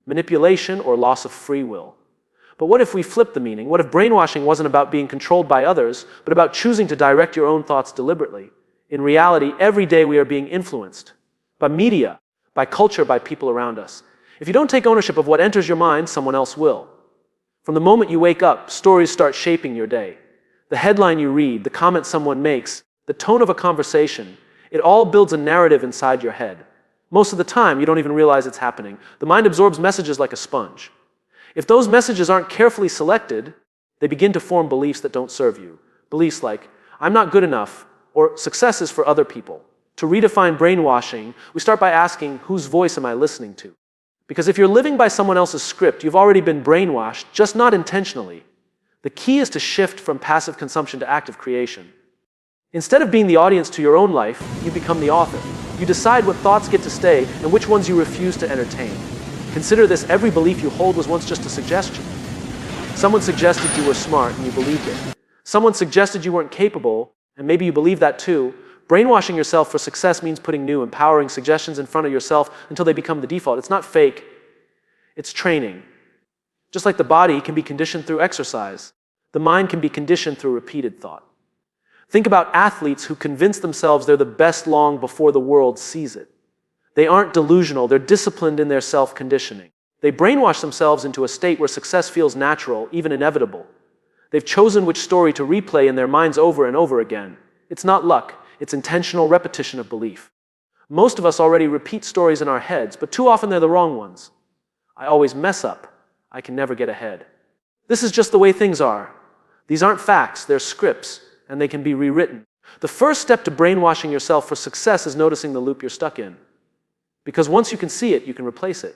manipulation, or loss of free will. But what if we flip the meaning? What if brainwashing wasn't about being controlled by others, but about choosing to direct your own thoughts deliberately? In reality, every day we are being influenced by media, by culture, by people around us. If you don't take ownership of what enters your mind, someone else will. From the moment you wake up, stories start shaping your day. The headline you read, the comment someone makes, the tone of a conversation, it all builds a narrative inside your head. Most of the time, you don't even realize it's happening. The mind absorbs messages like a sponge. If those messages aren't carefully selected, they begin to form beliefs that don't serve you. Beliefs like, I'm not good enough, or success is for other people. To redefine brainwashing, we start by asking, whose voice am I listening to? Because if you're living by someone else's script, you've already been brainwashed, just not intentionally. The key is to shift from passive consumption to active creation. Instead of being the audience to your own life, you become the author. You decide what thoughts get to stay and which ones you refuse to entertain. Consider this: every belief you hold was once just a suggestion. Someone suggested you were smart and you believed it. Someone suggested you weren't capable, and maybe you believe that too. Brainwashing yourself for success means putting new, empowering suggestions in front of yourself until they become the default. It's not fake, it's training. Just like the body can be conditioned through exercise, the mind can be conditioned through repeated thought. Think about athletes who convince themselves they're the best long before the world sees it. They aren't delusional, they're disciplined in their self-conditioning. They brainwash themselves into a state where success feels natural, even inevitable. They've chosen which story to replay in their minds over and over again. It's not luck, it's intentional repetition of belief. Most of us already repeat stories in our heads, but too often they're the wrong ones. I always mess up. I can never get ahead. This is just the way things are. These aren't facts, they're scripts, and they can be rewritten. The first step to brainwashing yourself for success is noticing the loop you're stuck in. Because once you can see it, you can replace it.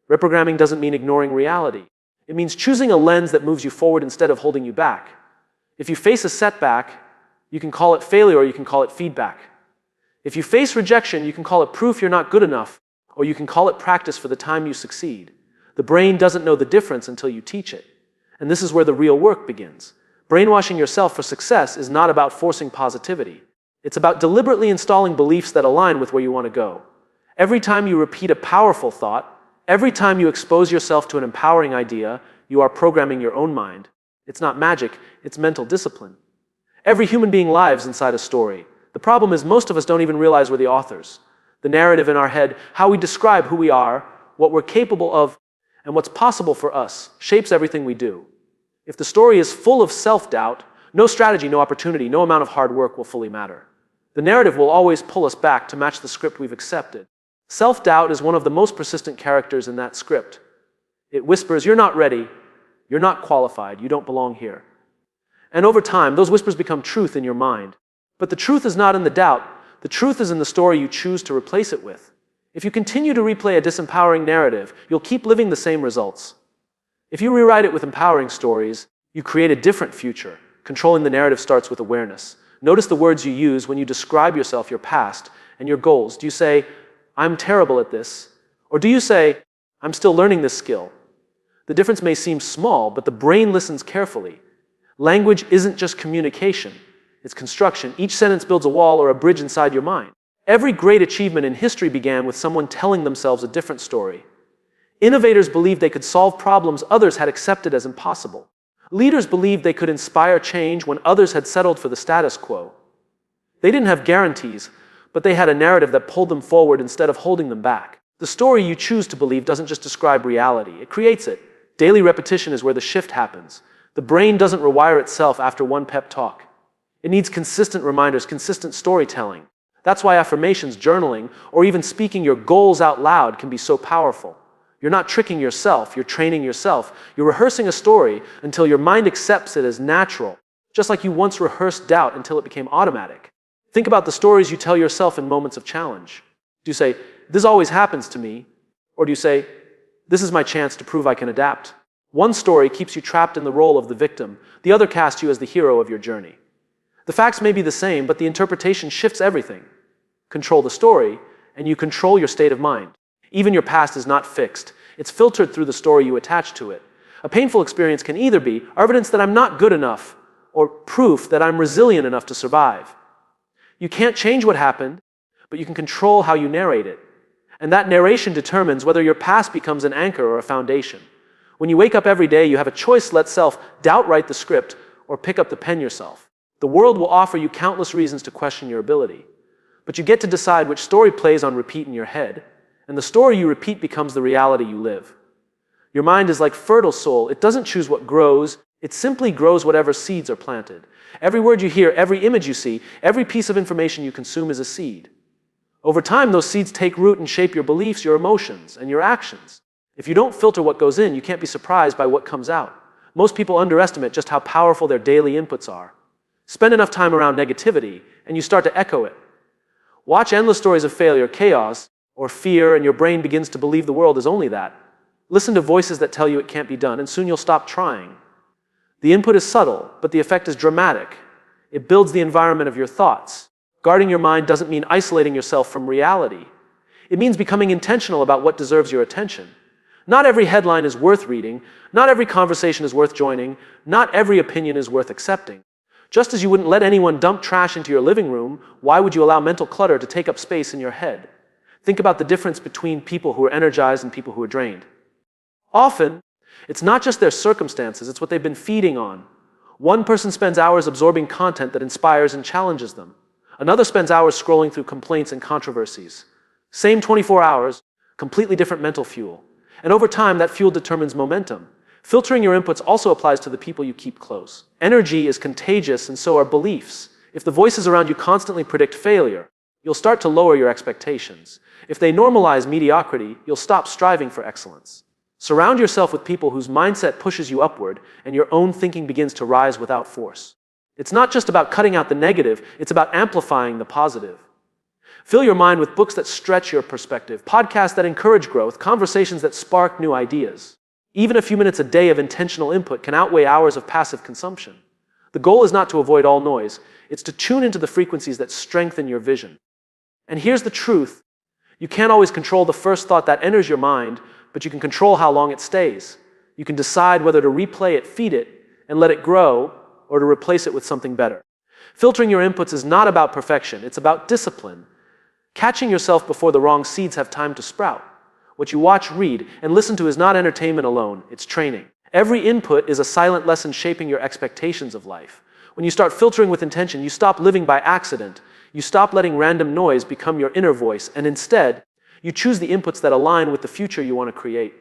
Reprogramming doesn't mean ignoring reality. It means choosing a lens that moves you forward instead of holding you back. If you face a setback, you can call it failure or you can call it feedback. If you face rejection, you can call it proof you're not good enough, or you can call it practice for the time you succeed. The brain doesn't know the difference until you teach it. And this is where the real work begins. Brainwashing yourself for success is not about forcing positivity. It's about deliberately installing beliefs that align with where you want to go. Every time you repeat a powerful thought, every time you expose yourself to an empowering idea, you are programming your own mind. It's not magic, it's mental discipline. Every human being lives inside a story. The problem is most of us don't even realize we're the authors. The narrative in our head, how we describe who we are, what we're capable of, and what's possible for us, shapes everything we do. If the story is full of self-doubt, no strategy, no opportunity, no amount of hard work will fully matter. The narrative will always pull us back to match the script we've accepted. Self-doubt is one of the most persistent characters in that script. It whispers, you're not ready, you're not qualified, you don't belong here. And over time, those whispers become truth in your mind. But the truth is not in the doubt. The truth is in the story you choose to replace it with. If you continue to replay a disempowering narrative, you'll keep living the same results. If you rewrite it with empowering stories, you create a different future. Controlling the narrative starts with awareness. Notice the words you use when you describe yourself, your past, and your goals. Do you say, I'm terrible at this? Or do you say, I'm still learning this skill? The difference may seem small, but the brain listens carefully. Language isn't just communication, it's construction. Each sentence builds a wall or a bridge inside your mind. Every great achievement in history began with someone telling themselves a different story. Innovators believed they could solve problems others had accepted as impossible. Leaders believed they could inspire change when others had settled for the status quo. They didn't have guarantees, but they had a narrative that pulled them forward instead of holding them back. The story you choose to believe doesn't just describe reality, it creates it. Daily repetition is where the shift happens. The brain doesn't rewire itself after one pep talk. It needs consistent reminders, consistent storytelling. That's why affirmations, journaling, or even speaking your goals out loud can be so powerful. You're not tricking yourself, you're training yourself. You're rehearsing a story until your mind accepts it as natural, just like you once rehearsed doubt until it became automatic. Think about the stories you tell yourself in moments of challenge. Do you say, this always happens to me? Or do you say, this is my chance to prove I can adapt? One story keeps you trapped in the role of the victim. The other casts you as the hero of your journey. The facts may be the same, but the interpretation shifts everything. Control the story, and you control your state of mind. Even your past is not fixed. It's filtered through the story you attach to it. A painful experience can either be evidence that I'm not good enough, or proof that I'm resilient enough to survive. You can't change what happened, but you can control how you narrate it. And that narration determines whether your past becomes an anchor or a foundation. When you wake up every day, you have a choice to let self doubt-write the script or pick up the pen yourself. The world will offer you countless reasons to question your ability. But you get to decide which story plays on repeat in your head, and the story you repeat becomes the reality you live. Your mind is like fertile soil. It doesn't choose what grows. It simply grows whatever seeds are planted. Every word you hear, every image you see, every piece of information you consume is a seed. Over time, those seeds take root and shape your beliefs, your emotions, and your actions. If you don't filter what goes in, you can't be surprised by what comes out. Most people underestimate just how powerful their daily inputs are. Spend enough time around negativity, and you start to echo it. Watch endless stories of failure, chaos, or fear, and your brain begins to believe the world is only that. Listen to voices that tell you it can't be done, and soon you'll stop trying. The input is subtle, but the effect is dramatic. It builds the environment of your thoughts. Guarding your mind doesn't mean isolating yourself from reality. It means becoming intentional about what deserves your attention. Not every headline is worth reading. Not every conversation is worth joining. Not every opinion is worth accepting. Just as you wouldn't let anyone dump trash into your living room, why would you allow mental clutter to take up space in your head? Think about the difference between people who are energized and people who are drained. Often, it's not just their circumstances, it's what they've been feeding on. One person spends hours absorbing content that inspires and challenges them. Another spends hours scrolling through complaints and controversies. Same 24 hours, completely different mental fuel. And over time, that fuel determines momentum. Filtering your inputs also applies to the people you keep close. Energy is contagious, and so are beliefs. If the voices around you constantly predict failure, you'll start to lower your expectations. If they normalize mediocrity, you'll stop striving for excellence. Surround yourself with people whose mindset pushes you upward, and your own thinking begins to rise without force. It's not just about cutting out the negative, it's about amplifying the positive. Fill your mind with books that stretch your perspective, podcasts that encourage growth, conversations that spark new ideas. Even a few minutes a day of intentional input can outweigh hours of passive consumption. The goal is not to avoid all noise, it's to tune into the frequencies that strengthen your vision. And here's the truth. You can't always control the first thought that enters your mind, but you can control how long it stays. You can decide whether to replay it, feed it, and let it grow, or to replace it with something better. Filtering your inputs is not about perfection, it's about discipline. Catching yourself before the wrong seeds have time to sprout. What you watch, read, and listen to is not entertainment alone, it's training. Every input is a silent lesson shaping your expectations of life. When you start filtering with intention, you stop living by accident. You stop letting random noise become your inner voice, and instead, you choose the inputs that align with the future you want to create.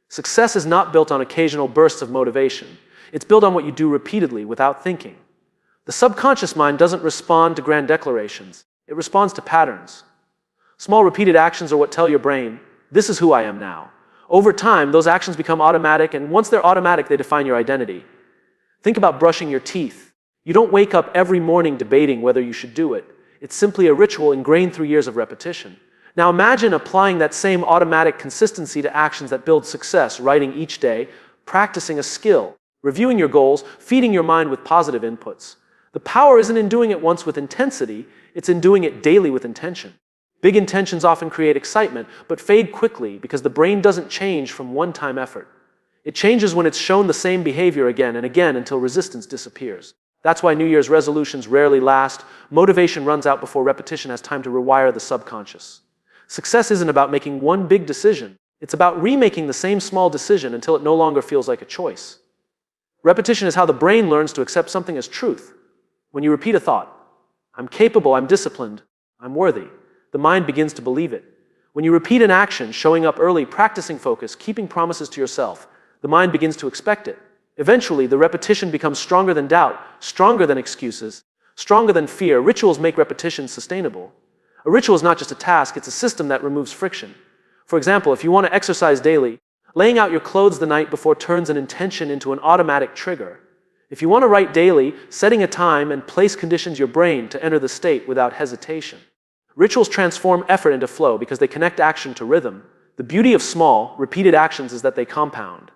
Success is not built on occasional bursts of motivation. It's built on what you do repeatedly without thinking. The subconscious mind doesn't respond to grand declarations. It responds to patterns. Small repeated actions are what tell your brain, this is who I am now. Over time, those actions become automatic, and once they're automatic, they define your identity. Think about brushing your teeth. You don't wake up every morning debating whether you should do it. It's simply a ritual ingrained through years of repetition. Now imagine applying that same automatic consistency to actions that build success, writing each day, practicing a skill, reviewing your goals, feeding your mind with positive inputs. The power isn't in doing it once with intensity, it's in doing it daily with intention. Big intentions often create excitement, but fade quickly because the brain doesn't change from one-time effort. It changes when it's shown the same behavior again and again until resistance disappears. That's why New Year's resolutions rarely last. Motivation runs out before repetition has time to rewire the subconscious. Success isn't about making one big decision. It's about remaking the same small decision until it no longer feels like a choice. Repetition is how the brain learns to accept something as truth. When you repeat a thought, I'm capable, I'm disciplined, I'm worthy, the mind begins to believe it. When you repeat an action, showing up early, practicing focus, keeping promises to yourself, the mind begins to expect it. Eventually, the repetition becomes stronger than doubt, stronger than excuses, stronger than fear. Rituals make repetition sustainable. A ritual is not just a task, it's a system that removes friction. For example, if you want to exercise daily, laying out your clothes the night before turns an intention into an automatic trigger. If you want to write daily, setting a time and place conditions your brain to enter the state without hesitation. Rituals transform effort into flow because they connect action to rhythm. The beauty of small, repeated actions is that they compound.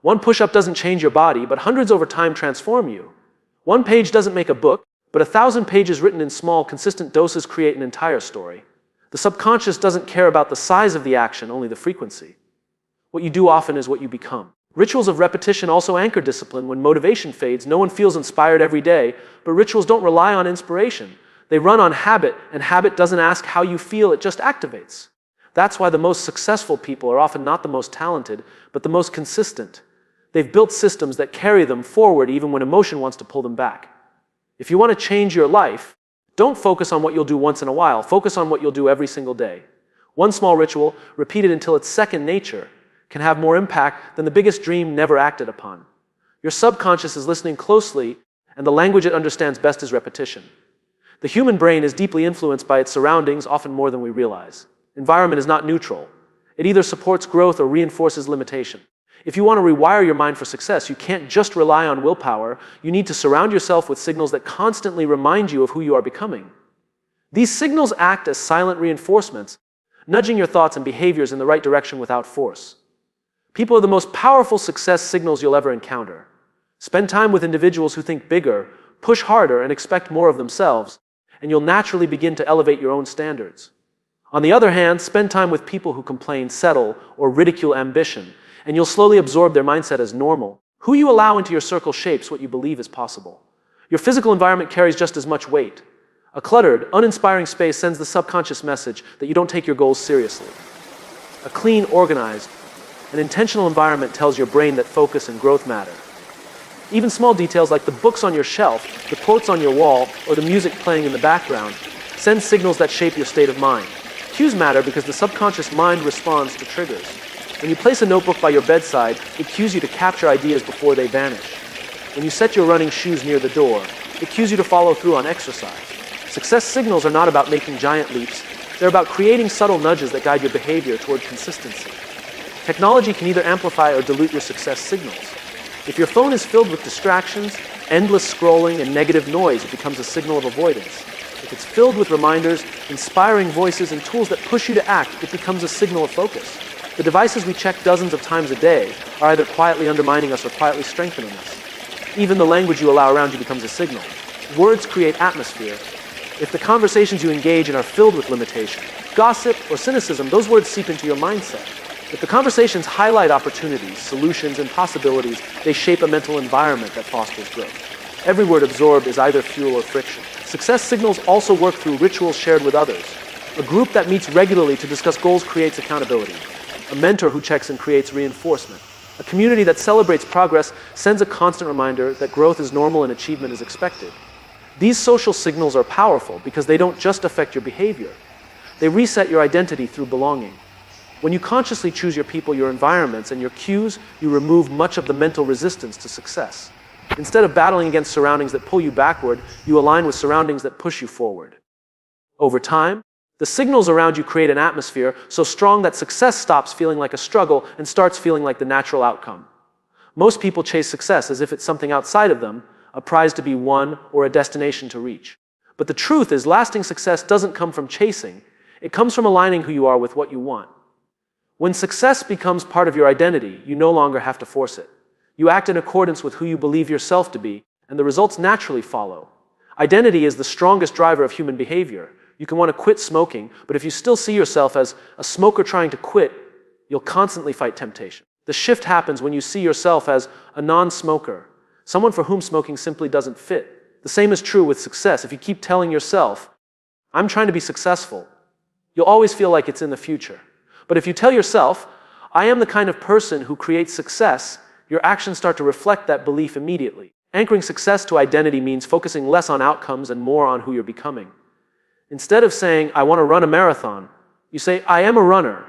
One push-up doesn't change your body, but hundreds over time transform you. One page doesn't make a book, but 1,000 pages written in small, consistent doses create an entire story. The subconscious doesn't care about the size of the action, only the frequency. What you do often is what you become. Rituals of repetition also anchor discipline. When motivation fades, no one feels inspired every day, but rituals don't rely on inspiration. They run on habit, and habit doesn't ask how you feel, it just activates. That's why the most successful people are often not the most talented, but the most consistent. They've built systems that carry them forward even when emotion wants to pull them back. If you want to change your life, don't focus on what you'll do once in a while. Focus on what you'll do every single day. One small ritual, repeated until it's second nature, can have more impact than the biggest dream never acted upon. Your subconscious is listening closely, and the language it understands best is repetition. The human brain is deeply influenced by its surroundings, often more than we realize. Environment is not neutral. It either supports growth or reinforces limitation. If you want to rewire your mind for success, you can't just rely on willpower. You need to surround yourself with signals that constantly remind you of who you are becoming. These signals act as silent reinforcements, nudging your thoughts and behaviors in the right direction without force. People are the most powerful success signals you'll ever encounter. Spend time with individuals who think bigger, push harder, and expect more of themselves, and you'll naturally begin to elevate your own standards. On the other hand, spend time with people who complain, settle, or ridicule ambition, and you'll slowly absorb their mindset as normal. Who you allow into your circle shapes what you believe is possible. Your physical environment carries just as much weight. A cluttered, uninspiring space sends the subconscious message that you don't take your goals seriously. A clean, organized, and intentional environment tells your brain that focus and growth matter. Even small details like the books on your shelf, the quotes on your wall, or the music playing in the background send signals that shape your state of mind. Cues matter because the subconscious mind responds to triggers. When you place a notebook by your bedside, it cues you to capture ideas before they vanish. When you set your running shoes near the door, it cues you to follow through on exercise. Success signals are not about making giant leaps. They're about creating subtle nudges that guide your behavior toward consistency. Technology can either amplify or dilute your success signals. If your phone is filled with distractions, endless scrolling, and negative noise, it becomes a signal of avoidance. If it's filled with reminders, inspiring voices, and tools that push you to act, it becomes a signal of focus. The devices we check dozens of times a day are either quietly undermining us or quietly strengthening us. Even the language you allow around you becomes a signal. Words create atmosphere. If the conversations you engage in are filled with limitation, gossip, or cynicism, those words seep into your mindset. If the conversations highlight opportunities, solutions, and possibilities, they shape a mental environment that fosters growth. Every word absorbed is either fuel or friction. Success signals also work through rituals shared with others. A group that meets regularly to discuss goals creates accountability. A mentor who checks in creates reinforcement. A community that celebrates progress sends a constant reminder that growth is normal and achievement is expected. These social signals are powerful because they don't just affect your behavior. They reset your identity through belonging. When you consciously choose your people, your environments, and your cues, you remove much of the mental resistance to success. Instead of battling against surroundings that pull you backward, you align with surroundings that push you forward. Over time, the signals around you create an atmosphere so strong that success stops feeling like a struggle and starts feeling like the natural outcome. Most people chase success as if it's something outside of them, a prize to be won or a destination to reach. But the truth is, lasting success doesn't come from chasing. It comes from aligning who you are with what you want. When success becomes part of your identity, you no longer have to force it. You act in accordance with who you believe yourself to be, and the results naturally follow. Identity is the strongest driver of human behavior. You can want to quit smoking, but if you still see yourself as a smoker trying to quit, you'll constantly fight temptation. The shift happens when you see yourself as a non-smoker, someone for whom smoking simply doesn't fit. The same is true with success. If you keep telling yourself, I'm trying to be successful, you'll always feel like it's in the future. But if you tell yourself, I am the kind of person who creates success, your actions start to reflect that belief immediately. Anchoring success to identity means focusing less on outcomes and more on who you're becoming. Instead of saying, I want to run a marathon, you say, I am a runner.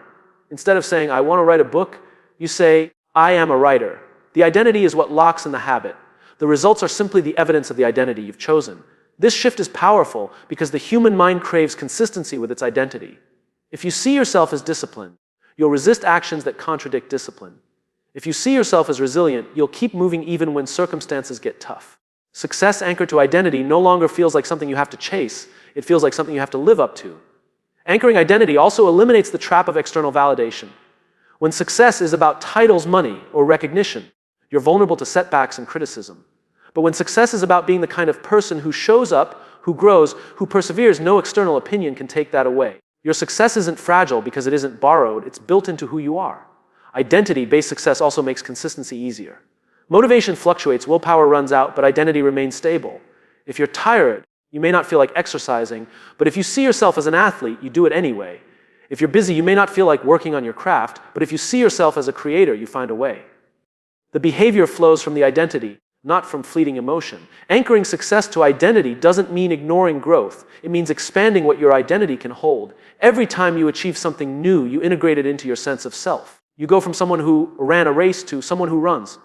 Instead of saying, I want to write a book, you say, I am a writer. The identity is what locks in the habit. The results are simply the evidence of the identity you've chosen. This shift is powerful because the human mind craves consistency with its identity. If you see yourself as disciplined, you'll resist actions that contradict discipline. If you see yourself as resilient, you'll keep moving even when circumstances get tough. Success anchored to identity no longer feels like something you have to chase. It feels like something you have to live up to. Anchoring identity also eliminates the trap of external validation. When success is about titles, money, or recognition, you're vulnerable to setbacks and criticism. But when success is about being the kind of person who shows up, who grows, who perseveres, no external opinion can take that away. Your success isn't fragile because it isn't borrowed, it's built into who you are. Identity-based success also makes consistency easier. Motivation fluctuates, willpower runs out, but identity remains stable. If you're tired, you may not feel like exercising, but if you see yourself as an athlete, you do it anyway. If you're busy, you may not feel like working on your craft, but if you see yourself as a creator, you find a way. The behavior flows from the identity, not from fleeting emotion. Anchoring success to identity doesn't mean ignoring growth. It means expanding what your identity can hold. Every time you achieve something new, you integrate it into your sense of self. You go from someone who ran a race to someone who runs,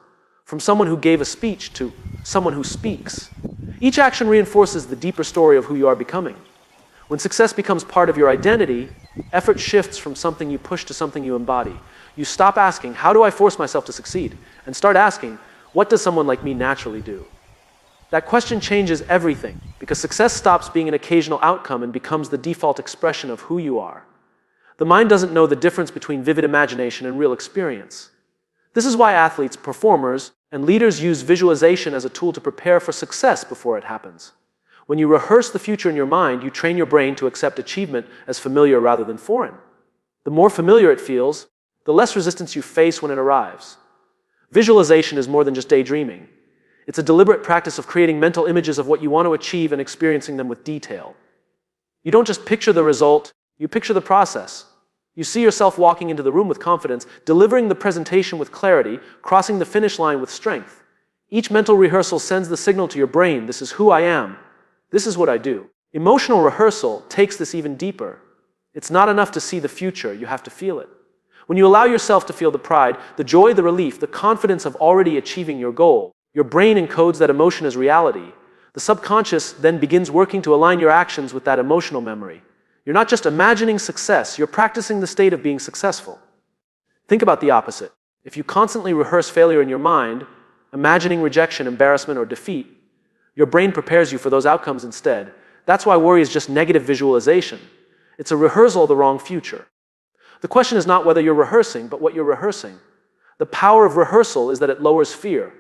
from someone who gave a speech to someone who speaks. Each action reinforces the deeper story of who you are becoming. When success becomes part of your identity, effort shifts from something you push to something you embody. You stop asking, how do I force myself to succeed? And start asking, what does someone like me naturally do? That question changes everything, because success stops being an occasional outcome and becomes the default expression of who you are. The mind doesn't know the difference between vivid imagination and real experience. This is why athletes, performers, and leaders use visualization as a tool to prepare for success before it happens. When you rehearse the future in your mind, you train your brain to accept achievement as familiar rather than foreign. The more familiar it feels, the less resistance you face when it arrives. Visualization is more than just daydreaming. It's a deliberate practice of creating mental images of what you want to achieve and experiencing them with detail. You don't just picture the result, you picture the process. You see yourself walking into the room with confidence, delivering the presentation with clarity, crossing the finish line with strength. Each mental rehearsal sends the signal to your brain, this is who I am. This is what I do. Emotional rehearsal takes this even deeper. It's not enough to see the future, you have to feel it. When you allow yourself to feel the pride, the joy, the relief, the confidence of already achieving your goal, your brain encodes that emotion as reality. The subconscious then begins working to align your actions with that emotional memory. You're not just imagining success, you're practicing the state of being successful. Think about the opposite. If you constantly rehearse failure in your mind, imagining rejection, embarrassment, or defeat, your brain prepares you for those outcomes instead. That's why worry is just negative visualization. It's a rehearsal of the wrong future. The question is not whether you're rehearsing, but what you're rehearsing. The power of rehearsal is that it lowers fear.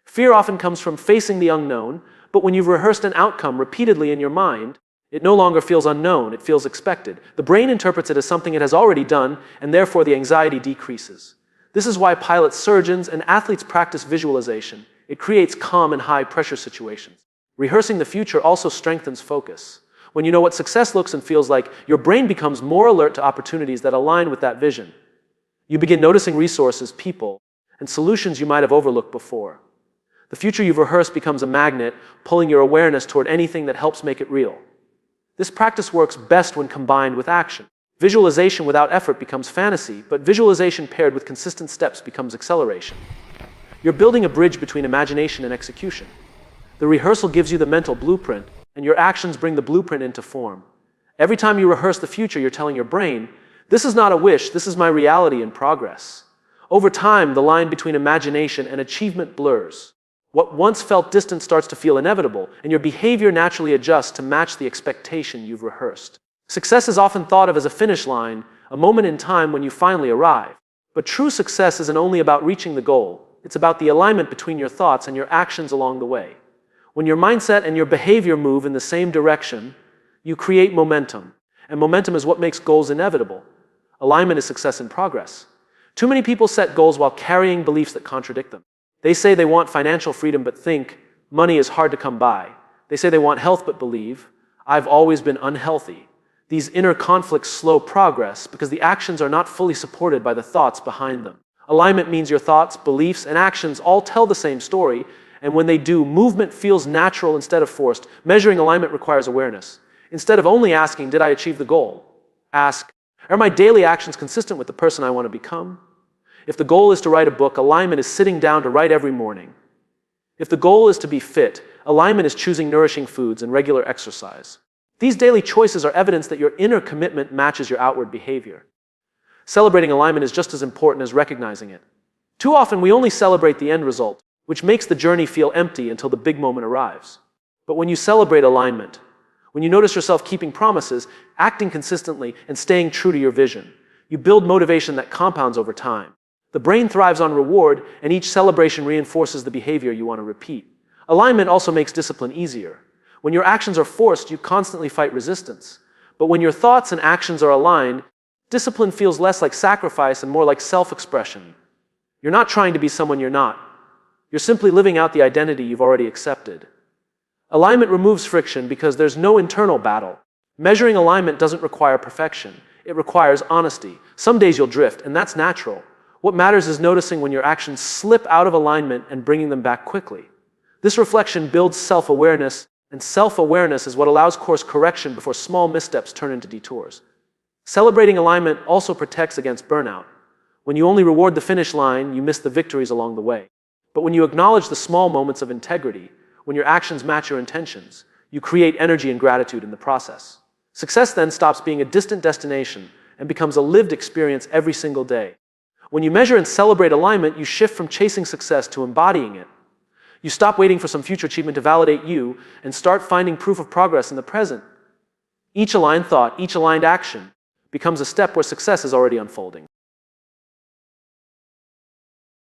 Fear often comes from facing the unknown, but when you've rehearsed an outcome repeatedly in your mind, it no longer feels unknown, it feels expected. The brain interprets it as something it has already done, and therefore the anxiety decreases. This is why pilots, surgeons, and athletes practice visualization. It creates calm in high-pressure situations. Rehearsing the future also strengthens focus. When you know what success looks and feels like, your brain becomes more alert to opportunities that align with that vision. You begin noticing resources, people, and solutions you might have overlooked before. The future you've rehearsed becomes a magnet, pulling your awareness toward anything that helps make it real. This practice works best when combined with action. Visualization without effort becomes fantasy, but visualization paired with consistent steps becomes acceleration. You're building a bridge between imagination and execution. The rehearsal gives you the mental blueprint, and your actions bring the blueprint into form. Every time you rehearse the future, you're telling your brain, this is not a wish, this is my reality in progress. Over time, the line between imagination and achievement blurs. What once felt distant starts to feel inevitable, and your behavior naturally adjusts to match the expectation you've rehearsed. Success is often thought of as a finish line, a moment in time when you finally arrive. But true success isn't only about reaching the goal, it's about the alignment between your thoughts and your actions along the way. When your mindset and your behavior move in the same direction, you create momentum. And momentum is what makes goals inevitable. Alignment is success in progress. Too many people set goals while carrying beliefs that contradict them. They say they want financial freedom but think money is hard to come by. They say they want health but believe I've always been unhealthy. These inner conflicts slow progress because the actions are not fully supported by the thoughts behind them. Alignment means your thoughts, beliefs, and actions all tell the same story, and when they do, movement feels natural instead of forced. Measuring alignment requires awareness. Instead of only asking, did I achieve the goal? Ask, are my daily actions consistent with the person I want to become? If the goal is to write a book, alignment is sitting down to write every morning. If the goal is to be fit, alignment is choosing nourishing foods and regular exercise. These daily choices are evidence that your inner commitment matches your outward behavior. Celebrating alignment is just as important as recognizing it. Too often we only celebrate the end result, which makes the journey feel empty until the big moment arrives. But when you celebrate alignment, when you notice yourself keeping promises, acting consistently, and staying true to your vision, you build motivation that compounds over time. The brain thrives on reward, and each celebration reinforces the behavior you want to repeat. Alignment also makes discipline easier. When your actions are forced, you constantly fight resistance. But when your thoughts and actions are aligned, discipline feels less like sacrifice and more like self-expression. You're not trying to be someone you're not. You're simply living out the identity you've already accepted. Alignment removes friction because there's no internal battle. Measuring alignment doesn't require perfection. It requires honesty. Some days you'll drift, and that's natural. What matters is noticing when your actions slip out of alignment and bringing them back quickly. This reflection builds self-awareness, and self-awareness is what allows course correction before small missteps turn into detours. Celebrating alignment also protects against burnout. When you only reward the finish line, you miss the victories along the way. But when you acknowledge the small moments of integrity, when your actions match your intentions, you create energy and gratitude in the process. Success then stops being a distant destination and becomes a lived experience every single day. When you measure and celebrate alignment, you shift from chasing success to embodying it. You stop waiting for some future achievement to validate you and start finding proof of progress in the present. Each aligned thought, each aligned action becomes a step where success is already unfolding.